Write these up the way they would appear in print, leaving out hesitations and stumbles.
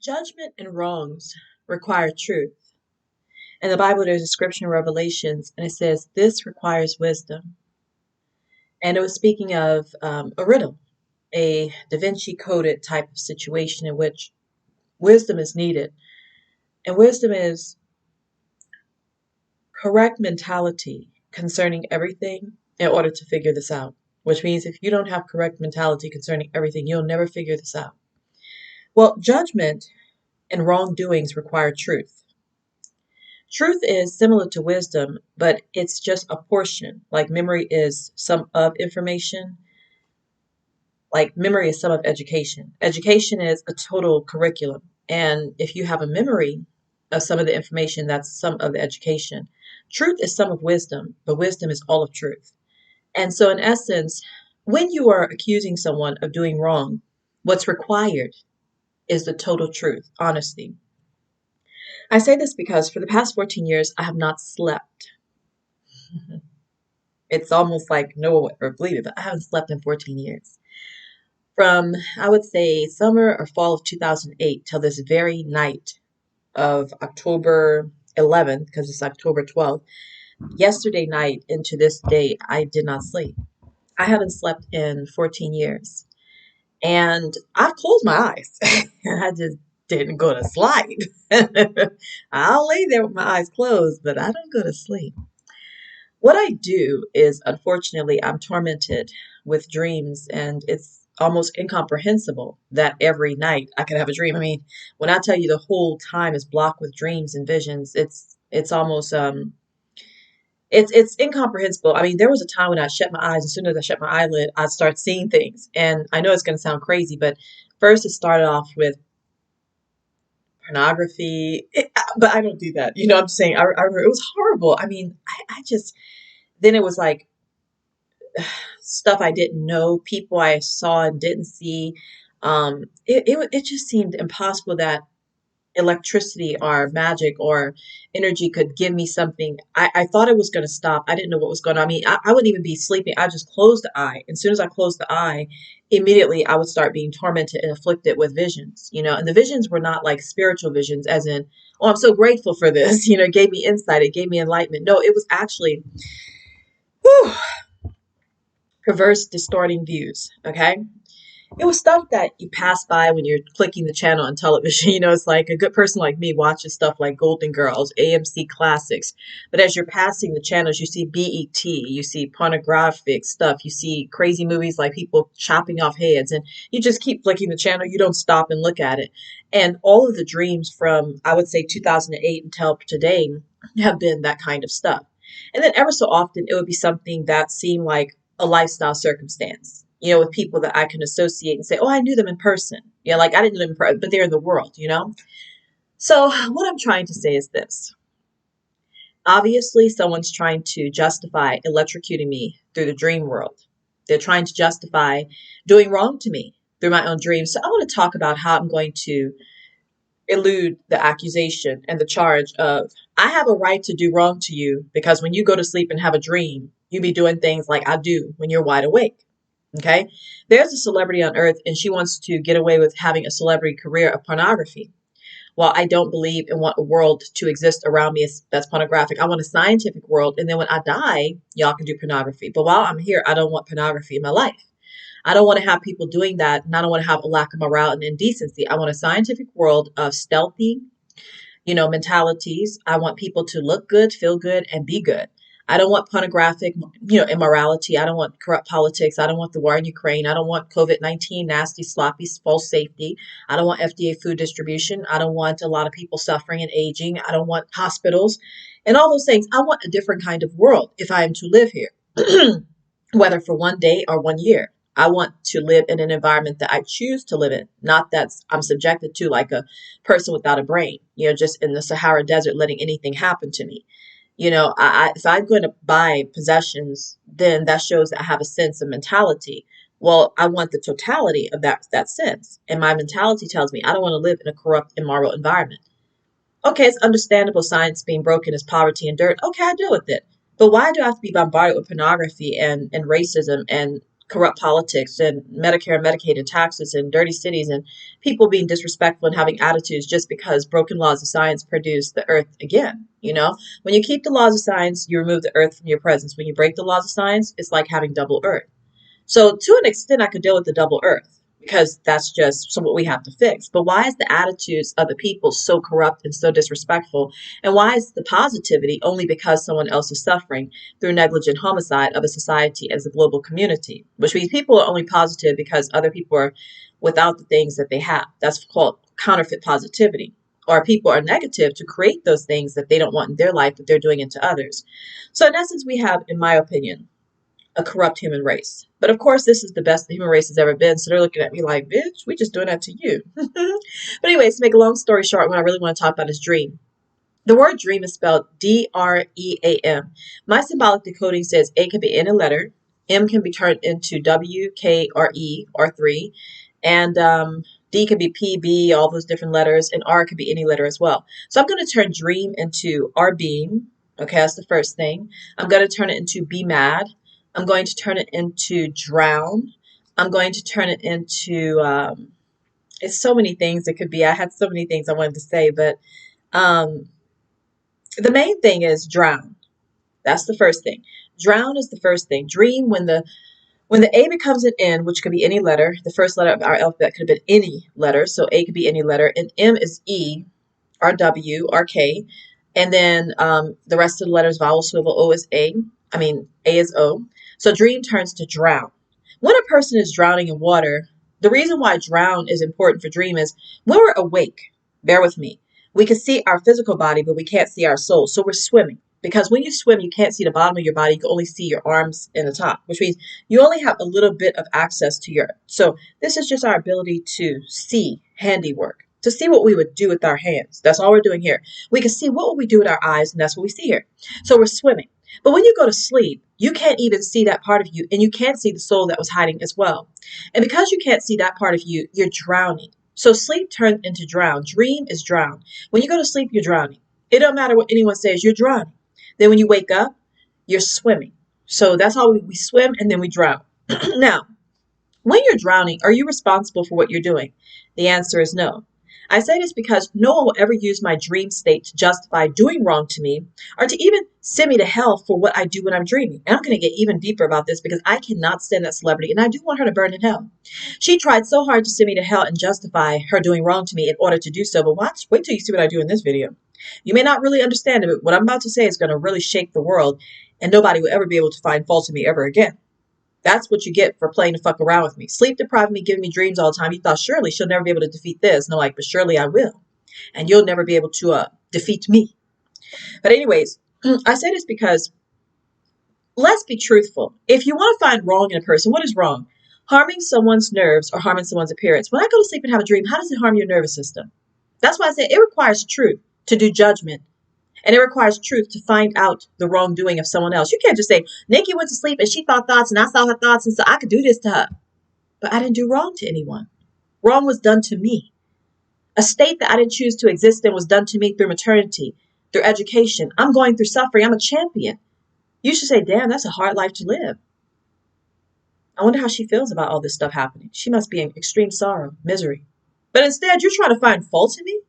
Judgment and wrongs require truth. In the Bible, there's a scripture in Revelations, and it says, This requires wisdom. And it was speaking of a riddle, a Da Vinci coded type of situation in which wisdom is needed. And wisdom is correct mentality concerning everything in order to figure this out. Which means if you don't have correct mentality concerning everything, you'll never figure this out. Well, judgment and wrongdoings require truth. Truth is similar to wisdom, but it's just a portion. Like memory is some of information, like memory is some of education. Education is a total curriculum. And if you have a memory of some of the information, that's some of the education. Truth is some of wisdom, but wisdom is all of truth. And so, in essence, when you are accusing someone of doing wrong, what's required is the total truth, honesty. I say this because for the past 14 years, I have not slept. It's almost like no one would ever believe it, but I haven't slept in 14 years. From, I would say, summer or fall of 2008 till this very night of October 11th, because it's October 12th, yesterday night into this day, I did not sleep. I haven't slept in 14 years. And I've closed my eyes. I just didn't go to sleep. I'll lay there with my eyes closed, but I don't go to sleep. What I do is, unfortunately, I'm tormented with dreams, and it's almost incomprehensible that every night I could have a dream. I mean, when I tell you the whole time is blocked with dreams and visions, it's almost it's incomprehensible. I mean, there was a time when I shut my eyes. As soon as I shut my eyelid, I'd start seeing things, and I know it's going to sound crazy, but first it started off with pornography, but I don't do that. You know, I'm just saying. I remember it was horrible. I mean, I just then it was like stuff I didn't know, people I saw and didn't see. It just seemed impossible that electricity or magic or energy could give me something. I thought it was going to stop. I didn't know what was going on. I mean, I wouldn't even be sleeping. I just closed the eye. As soon as I closed the eye, immediately I would start being tormented and afflicted with visions, you know, and the visions were not like spiritual visions, as in, oh, I'm so grateful for this. You know, it gave me insight. It gave me enlightenment. No, it was actually, whew, perverse, distorting views. Okay. It was stuff that you pass by when you're clicking the channel on television. You know, it's like a good person like me watches stuff like Golden Girls, AMC Classics. But as you're passing the channels, you see BET, you see pornographic stuff, you see crazy movies like people chopping off heads, and you just keep flicking the channel. You don't stop and look at it. And all of the dreams from, I would say, 2008 until today have been that kind of stuff. And then ever so often, it would be something that seemed like a lifestyle circumstance, you know, with people that I can associate and say, oh, I knew them in person. Yeah, like I didn't know them in person, but they're in the world, you know? So, what I'm trying to say is this. Obviously, someone's trying to justify electrocuting me through the dream world. They're trying to justify doing wrong to me through my own dreams. So, I want to talk about how I'm going to elude the accusation and the charge of I have a right to do wrong to you because when you go to sleep and have a dream, you be doing things like I do when you're wide awake. Okay. There's a celebrity on earth and she wants to get away with having a celebrity career of pornography. Well, I don't believe and want a world to exist around me that's pornographic. I want a scientific world. And then when I die, y'all can do pornography. But while I'm here, I don't want pornography in my life. I don't want to have people doing that. And I don't want to have a lack of morale and indecency. I want a scientific world of stealthy, you know, mentalities. I want people to look good, feel good, and be good. I don't want pornographic, you know, immorality. I don't want corrupt politics. I don't want the war in Ukraine. I don't want COVID-19, nasty, sloppy, false safety. I don't want FDA food distribution. I don't want a lot of people suffering and aging. I don't want hospitals and all those things. I want a different kind of world if I am to live here, whether for one day or 1 year. I want to live in an environment that I choose to live in, not that I'm subjected to like a person without a brain, you know, just in the Sahara Desert, letting anything happen to me. You know, if I'm going to buy possessions, then that shows that I have a sense of mentality. Well, I want the totality of that sense. And my mentality tells me I don't want to live in a corrupt, immoral environment. Okay, it's understandable science being broken is poverty and dirt. Okay, I deal with it. But why do I have to be bombarded with pornography and racism and corrupt politics and Medicare and Medicaid and taxes and dirty cities and people being disrespectful and having attitudes just because broken laws of science produce the earth again. You know, when you keep the laws of science, you remove the earth from your presence. When you break the laws of science, it's like having double earth. So to an extent, I could deal with the double earth because that's just what we have to fix. But why is the attitudes of the people so corrupt and so disrespectful? And why is the positivity only because someone else is suffering through negligent homicide of a society as a global community? Which means people are only positive because other people are without the things that they have. That's called counterfeit positivity. Or people are negative to create those things that they don't want in their life, but they're doing it to others. So in essence, we have, in my opinion, a corrupt human race. But of course, this is the best the human race has ever been. So they're looking at me like, bitch, we just doing that to you. But anyways, to make a long story short, what I really want to talk about is dream. The word dream is spelled D-R-E-A-M. My symbolic decoding says A can be in a letter, M can be turned into W, K, or E, or 3, and D can be P, B, all those different letters, and R can be any letter as well. So I'm going to turn dream into R beam. Okay, that's the first thing. I'm going to turn it into be mad. I'm going to turn it into drown. I'm going to turn it into, it's so many things it could be. I had so many things I wanted to say, but um, the main thing is drown. That's the first thing. Drown is the first thing. Dream, when the A becomes an N, which could be any letter, the first letter of our alphabet could have been any letter, so A could be any letter, and M is E, or W, or K, and then the rest of the letters, vowel, swivel, O is A. A is O. So dream turns to drown. When a person is drowning in water, the reason why drown is important for dream is when we're awake, bear with me, we can see our physical body, but we can't see our soul. So we're swimming. Because when you swim, you can't see the bottom of your body. You can only see your arms and the top, which means you only have a little bit of access to your. So this is just our ability to see handiwork, to see what we would do with our hands. That's all we're doing here. We can see what would we do with our eyes, and that's what we see here. So we're swimming. But when you go to sleep, you can't even see that part of you, and you can't see the soul that was hiding as well. And because you can't see that part of you, you're drowning. So sleep turns into drown. Dream is drown. When you go to sleep, you're drowning. It don't matter what anyone says, you're drowning. Then when you wake up, you're swimming. So that's how we swim and then we drown. Now, when you're drowning, are you responsible for what you're doing? The answer is no. I say this because no one will ever use my dream state to justify doing wrong to me or to even send me to hell for what I do when I'm dreaming. And I'm going to get even deeper about this because I cannot stand that celebrity and I do want her to burn in hell. She tried so hard to send me to hell and justify her doing wrong to me in order to do so, but wait till you see what I do in this video. You may not really understand it, but what I'm about to say is going to really shake the world and nobody will ever be able to find fault in me ever again. That's what you get for playing the fuck around with me. Sleep depriving me, giving me dreams all the time. You thought, surely she'll never be able to defeat this. And I'm like, but surely I will. And you'll never be able to defeat me. But anyways, I say this because let's be truthful. If you want to find wrong in a person, what is wrong? Harming someone's nerves or harming someone's appearance. When I go to sleep and have a dream, how does it harm your nervous system? That's why I say it requires truth to do judgment. And it requires truth to find out the wrongdoing of someone else. You can't just say, Nikki went to sleep and she thought thoughts and I saw her thoughts and so I could do this to her. But I didn't do wrong to anyone. Wrong was done to me. A state that I didn't choose to exist in was done to me through maternity, through education. I'm going through suffering. I'm a champion. You should say, damn, that's a hard life to live. I wonder how she feels about all this stuff happening. She must be in extreme sorrow, misery. But instead, you're trying to find fault in me?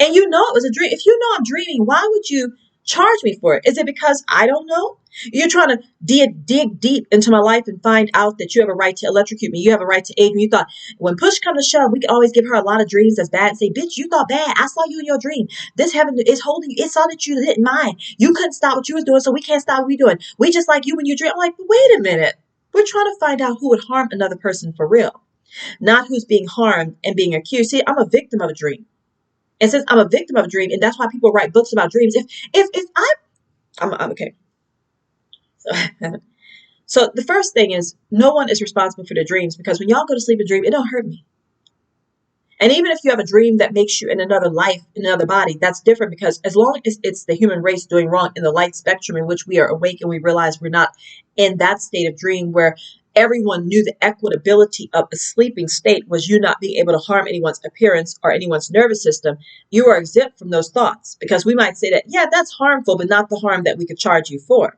And you know it was a dream. If you know I'm dreaming, why would you charge me for it? Is it because I don't know? You're trying to dig deep into my life and find out that you have a right to electrocute me. You have a right to aid me. You thought when push comes to shove, we can always give her a lot of dreams that's bad and say, bitch, you thought bad. I saw you in your dream. This heaven is holding you. It saw that you didn't mind. You couldn't stop what you was doing, so we can't stop what we're doing. We just like you when you dream. I'm like, wait a minute. We're trying to find out who would harm another person for real, not who's being harmed and being accused. See, I'm a victim of a dream. And since I'm a victim of a dream, and that's why people write books about dreams. If I'm okay. So the first thing is no one is responsible for their dreams because when y'all go to sleep and dream, it don't hurt me. And even if you have a dream that makes you in another life, in another body, that's different because as long as it's the human race doing wrong in the light spectrum in which we are awake and we realize we're not in that state of dream where everyone knew the equitability of a sleeping state was you not being able to harm anyone's appearance or anyone's nervous system, you are exempt from those thoughts because we might say that, yeah, that's harmful, but not the harm that we could charge you for.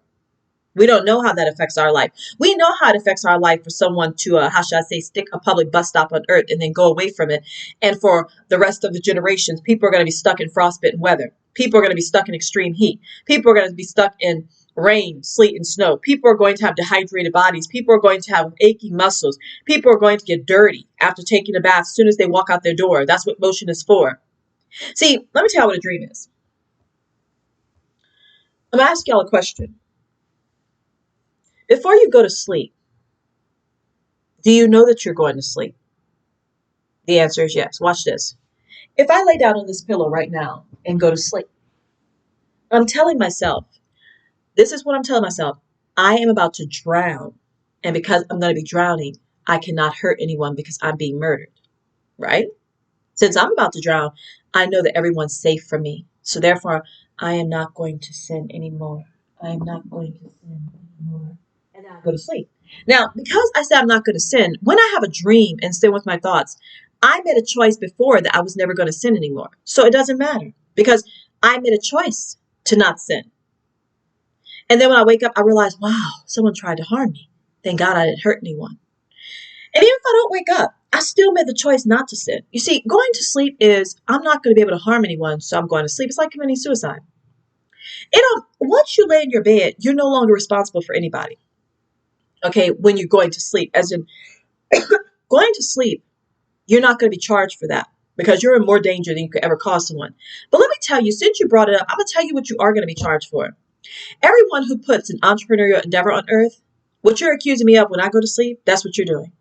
We don't know how that affects our life. We know how it affects our life for someone to, how should I say, stick a public bus stop on earth and then go away from it. And for the rest of the generations, people are going to be stuck in frostbitten weather. People are going to be stuck in extreme heat. People are going to be stuck in rain, sleet, and snow. People are going to have dehydrated bodies. People are going to have aching muscles. People are going to get dirty after taking a bath as soon as they walk out their door. That's what motion is for. See, let me tell you what a dream is. I'm going to ask y'all a question. Before you go to sleep, do you know that you're going to sleep? The answer is yes. Watch this. If I lay down on this pillow right now and go to sleep, I'm telling myself, this is what I'm telling myself. I am about to drown. And because I'm going to be drowning, I cannot hurt anyone because I'm being murdered. Right? Since I'm about to drown, I know that everyone's safe from me. So therefore, I am not going to sin anymore. I am not going to sin anymore. And then I go to sleep. Now, because I said I'm not going to sin, when I have a dream and sin with my thoughts, I made a choice before that I was never going to sin anymore. So it doesn't matter because I made a choice to not sin. And then when I wake up, I realize, wow, someone tried to harm me. Thank God I didn't hurt anyone. And even if I don't wake up, I still made the choice not to sin. You see, going to sleep is, I'm not going to be able to harm anyone, so I'm going to sleep. It's like committing suicide. Once you lay in your bed, you're no longer responsible for anybody. Okay, when you're going to sleep, as in going to sleep, you're not going to be charged for that because you're in more danger than you could ever cause someone. But let me tell you, since you brought it up, I'm going to tell you what you are going to be charged for. Everyone who puts an entrepreneurial endeavor on earth, what you're accusing me of when I go to sleep, that's what you're doing.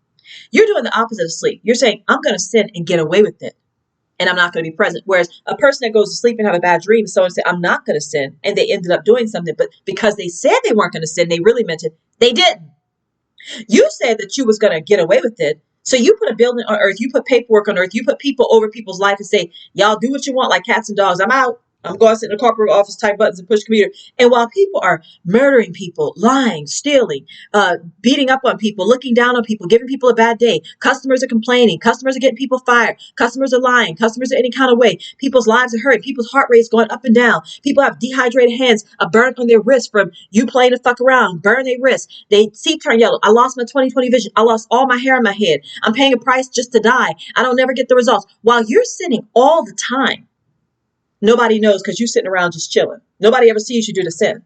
You're doing the opposite of sleep. You're saying, I'm going to sin and get away with it, and I'm not going to be present. Whereas a person that goes to sleep and have a bad dream, someone say, I'm not going to sin, and they ended up doing something, but because they said they weren't going to sin, they really meant it. They didn't. You said that you was going to get away with it. So you put a building on earth, you put paperwork on earth, you put people over people's life and say, y'all do what you want like cats and dogs. I'm out. I'm going to sit in the corporate office, type buttons and push computer. And while people are murdering people, lying, stealing, beating up on people, looking down on people, giving people a bad day, customers are complaining, customers are getting people fired, customers are lying, customers are any kind of way, people's lives are hurting, people's heart rate's going up and down, people have dehydrated hands, a burn on their wrist from you playing the fuck around, burn their wrist, they see turn yellow. I lost my 20/20 vision. I lost all my hair on my head. I'm paying a price just to die. I don't never get the results. While you're sinning all the time, nobody knows because you're sitting around just chilling. Nobody ever sees you do the sin.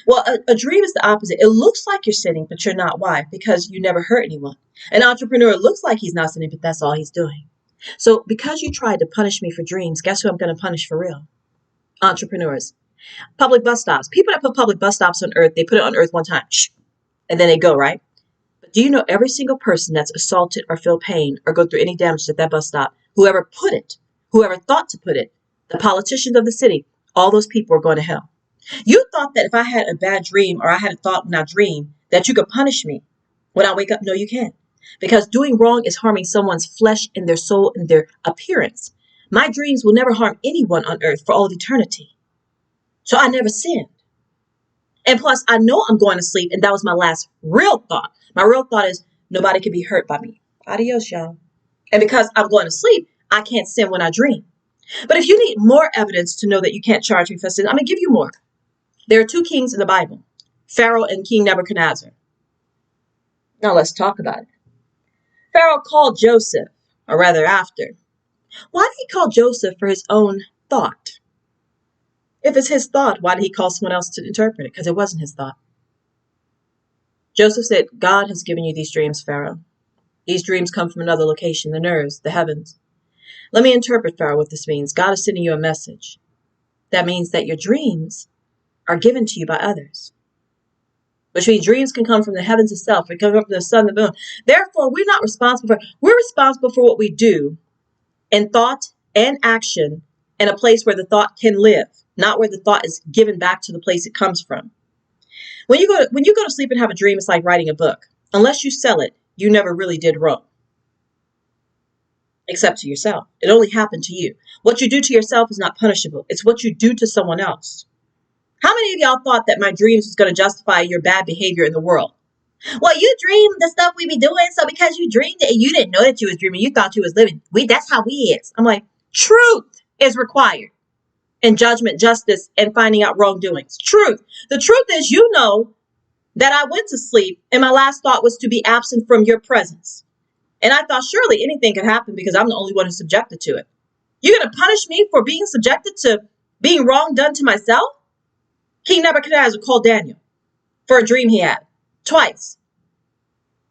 Well, a dream is the opposite. It looks like you're sinning, but you're not. Why? Because you never hurt anyone. An entrepreneur looks like he's not sinning, but that's all he's doing. So because you tried to punish me for dreams, guess who I'm going to punish for real? Entrepreneurs. Public bus stops. People that put public bus stops on earth, they put it on earth one time, and then they go, right? But do you know every single person that's assaulted or feel pain or go through any damage at that bus stop, whoever put it, whoever thought to put it, the politicians of the city, all those people are going to hell. You thought that if I had a bad dream or I had a thought when I dream that you could punish me when I wake up. No, you can't. Because doing wrong is harming someone's flesh and their soul and their appearance. My dreams will never harm anyone on earth for all of eternity. So I never sinned. And plus, I know I'm going to sleep, and that was my last real thought. My real thought is nobody can be hurt by me. Adios, y'all. And because I'm going to sleep, I can't sin when I dream. But if you need more evidence to know that you can't charge me for sin, I'm going to give you more. There are two kings in the Bible, Pharaoh and King Nebuchadnezzar. Now let's talk about it. Pharaoh called Joseph, or rather after. Why did he call Joseph for his own thought? If it's his thought, why did he call someone else to interpret it? Because it wasn't his thought. Joseph said, God has given you these dreams, Pharaoh. These dreams come from another location, the nerves, the heavens. Let me interpret, Pharaoh, what this means. God is sending you a message. That means that your dreams are given to you by others. Which means dreams can come from the heavens itself. It can come from the sun, the moon. Therefore, we're responsible for what we do in thought and action in a place where the thought can live, not where the thought is given back to the place it comes from. When you go to sleep and have a dream, it's like writing a book. Unless you sell it, you never really did wrong. Except to yourself. It only happened to you. What you do to yourself is not punishable. It's what you do to someone else. How many of y'all thought that my dreams was going to justify your bad behavior in the world? Well, you dream the stuff we be doing, so because you dreamed it and you didn't know that you was dreaming, you thought you was living. That's how we is. I'm like, truth is required. and judgment, justice, and finding out wrongdoings. Truth. The truth is, you know that I went to sleep and my last thought was to be absent from your presence. And I thought surely anything could happen because I'm the only one who's subjected to it. You're going to punish me for being subjected to being wrong done to myself? King Nebuchadnezzar called Daniel for a dream he had twice,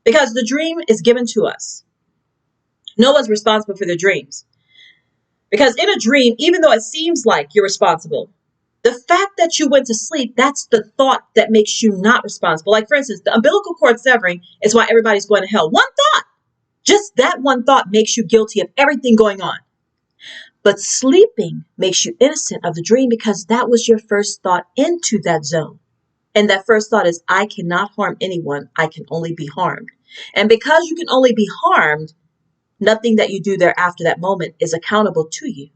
because the dream is given to us. No one's responsible for their dreams. Because in a dream, even though it seems like you're responsible, the fact that you went to sleep, that's the thought that makes you not responsible. Like, for instance, the umbilical cord severing is why everybody's going to hell. One thought, just that one thought makes you guilty of everything going on. But sleeping makes you innocent of the dream because that was your first thought into that zone. And that first thought is, I cannot harm anyone. I can only be harmed. And because you can only be harmed, nothing that you do there after that moment is accountable to you.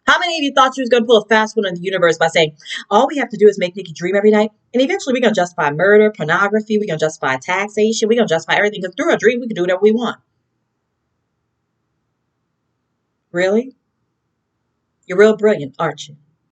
How many of you thought you was going to pull a fast one on the universe by saying, all we have to do is make Nikki dream every night, and eventually we're going to justify murder, pornography, we're going to justify taxation, we're going to justify everything, because through a dream we can do whatever we want. Really? You're real brilliant, aren't you?